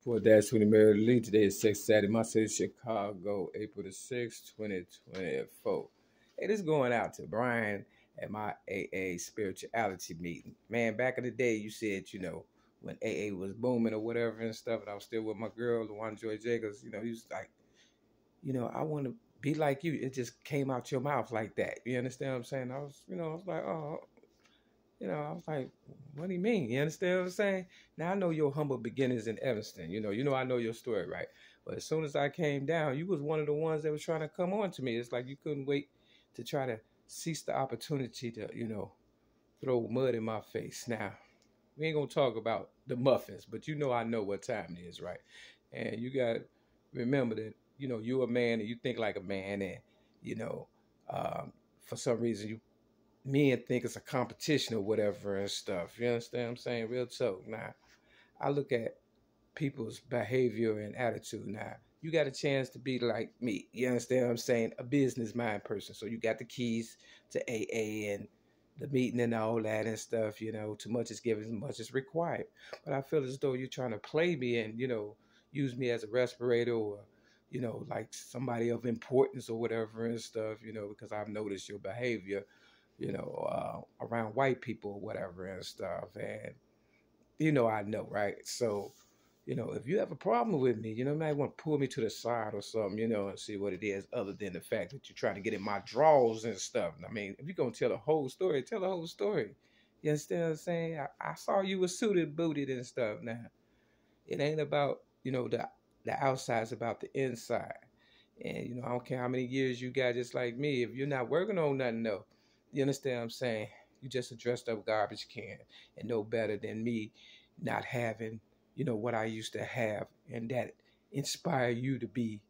For that's when the Mary Lee. Today is 6 Saturday, my city, Chicago, April the 6th, 2024. Hey, this is going out to Brian at my AA spirituality meeting. Man, back in the day, you said, when AA was booming or whatever and stuff, and I was still with my girl, LaWanda Joy Jacobs, he was like, I want to be like you. It just came out your mouth like that. You understand what I'm saying? I was like, oh. I was like, what do you mean? You understand what I'm saying? Now, I know your humble beginnings in Evanston. I know your story, right? But as soon as I came down, you was one of the ones that was trying to come on to me. It's like you couldn't wait to try to seize the opportunity to, throw mud in my face. Now, we ain't going to talk about the muffins, but I know what time it is, right? And you got to remember that, you're a man and you think like a man. And, for some reason, men think it's a competition or whatever and stuff. You understand what I'm saying? Real talk. Now, I look at people's behavior and attitude. Now, you got a chance to be like me. You understand what I'm saying? A business mind person. So you got the keys to AA and the meeting and all that and stuff. Too much is given, much is required. But I feel as though you're trying to play me and, use me as a respirator or, like somebody of importance or whatever and stuff, because I've noticed your behavior around white people or whatever and stuff. And, I know, right? So, if you have a problem with me, you might want to pull me to the side or something, and see what it is other than the fact that you're trying to get in my drawers and stuff. I mean, if you're going to tell the whole story, tell the whole story. You understand what I'm saying? I saw you were suited, booted and stuff. Now, it ain't about, the outside, it's about the inside. And, I don't care how many years you got just like me. If you're not working on nothing, though, you understand what I'm saying? You just a dressed up garbage can and no better than me not having, what I used to have and that inspire you to be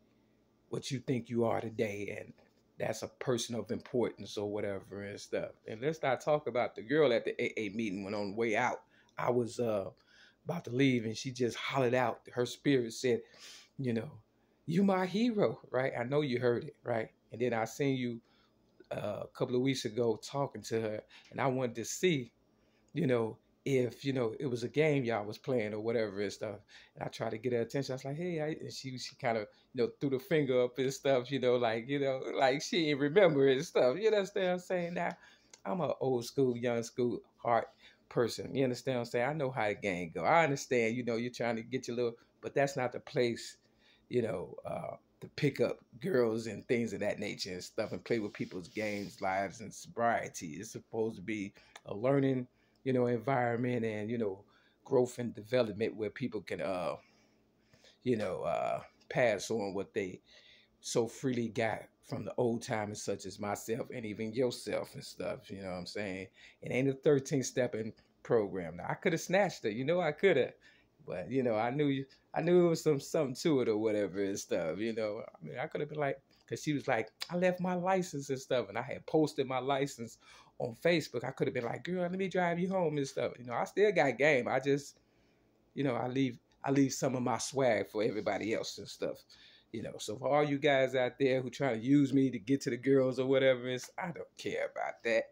what you think you are today. And that's a person of importance or whatever and stuff. And let's not talk about the girl at the AA meeting when on the way out. I was about to leave and she just hollered out. Her spirit said, you my hero, right? I know you heard it, right? And then I seen you a couple of weeks ago talking to her, and I wanted to see, if it was a game y'all was playing or whatever and stuff. And I tried to get her attention. I was like, hey, and she kind of threw the finger up and stuff, like she didn't remember it and stuff. You understand what I'm saying? Now, I'm an old school, young school heart person. You understand what I'm saying? I know how the game go. I understand. You're trying to get your little, but that's not the place, to pick up girls and things of that nature and stuff and play with people's games, lives, and sobriety. It's supposed to be a learning, environment and, growth and development where people can, pass on what they so freely got from the old timers such as myself and even yourself and stuff. You know what I'm saying? It ain't a 13-stepping program. Now, I could have snatched it. I could have. But, I knew it was something to it or whatever and stuff, I mean, I could have been like, because she was like, I left my license and stuff. And I had posted my license on Facebook. I could have been like, girl, let me drive you home and stuff. I still got game. I just, I leave some of my swag for everybody else and stuff. So for all you guys out there who trying to use me to get to the girls or whatever, I don't care about that.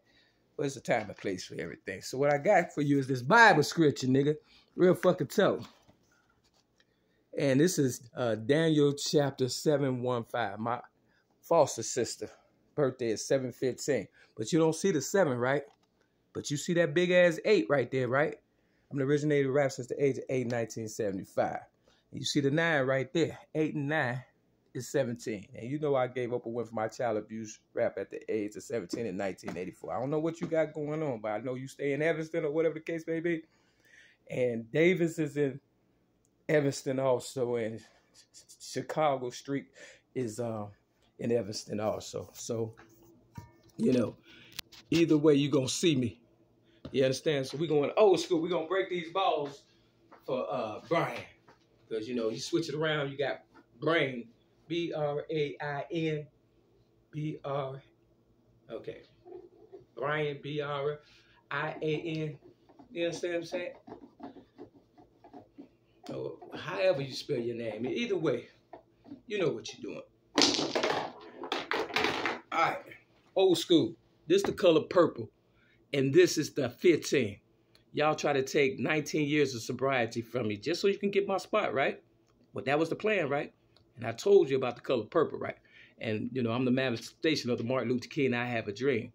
But it's a time and place for everything. So what I got for you is this Bible scripture, nigga. Real fucking tough. And this is Daniel chapter 7:15. My foster sister birthday is 7/15. But you don't see the 7, right? But you see that big ass 8 right there, right? I'm the originator of rap since the age of 8 in 1975. And you see the 9 right there. 8 and 9 is 17. And I gave up a win for my child abuse rap at the age of 17 in 1984. I don't know what you got going on, but I know you stay in Evanston or whatever the case may be. And Davis is in Evanston also, and Chicago Street is in Evanston also. So, either way, you're going to see me. You understand? So we're going old school. We're going to break these balls for Brian. Because, you switch it around, you got Brain, B-R-A-I-N, B-R, okay. Brian, B-R-I-A-N. You understand what I'm saying? Or however you spell your name. Either way, you know what you're doing. All right. Old school. This the color purple. And this is the 15. Y'all try to take 19 years of sobriety from me just so you can get my spot, right? But that was the plan, right? And I told you about the color purple, right? And, you know, I'm the manifestation of the Martin Luther King, I have a dream.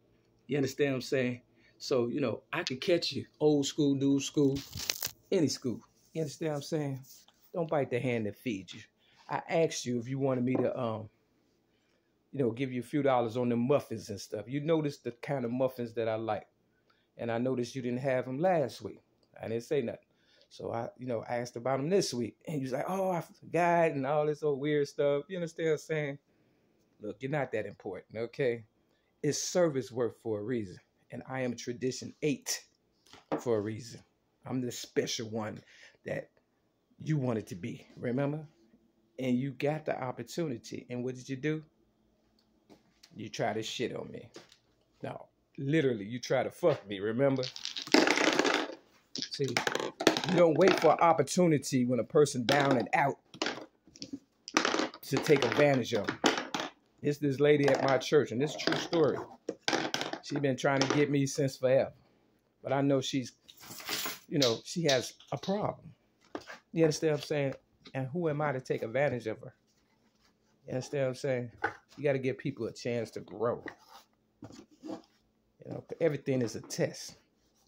You understand what I'm saying? So, you know, I could catch you, old school, new school, any school. You understand what I'm saying? Don't bite the hand that feeds you. I asked you if you wanted me to, you know, give you a few dollars on the muffins and stuff. You noticed the kind of muffins that I like. And I noticed you didn't have them last week. I didn't say nothing. So I, you know, asked about them this week. And he was like, oh, I forgot and all this old weird stuff. You understand what I'm saying? Look, you're not that important, okay? It's service work for a reason. And I am tradition 8 for a reason. I'm the special one that you wanted to be, remember? And you got the opportunity. And what did you do? You try to shit on me. No, literally, you try to fuck me, remember? See, you don't wait for an opportunity when a person down and out to take advantage of them. It's this lady at my church, and this is a true story. She's been trying to get me since forever. But I know she's, you know, she has a problem. You understand what I'm saying? And who am I to take advantage of her? You understand what I'm saying? You got to give people a chance to grow. You know, everything is a test.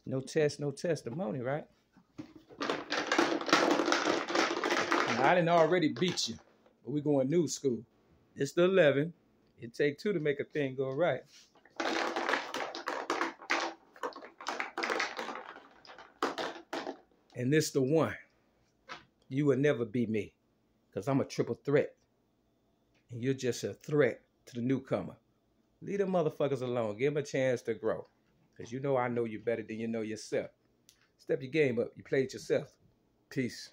No test, no testimony, right? Now, I didn't already beat you, but we're going new school. It's the 11. It take 2 to make a thing go right. And this the 1. You will never be me, because I'm a triple threat. And you're just a threat to the newcomer. Leave them motherfuckers alone. Give them a chance to grow. Because you know I know you better than you know yourself. Step your game up. You played yourself. Peace.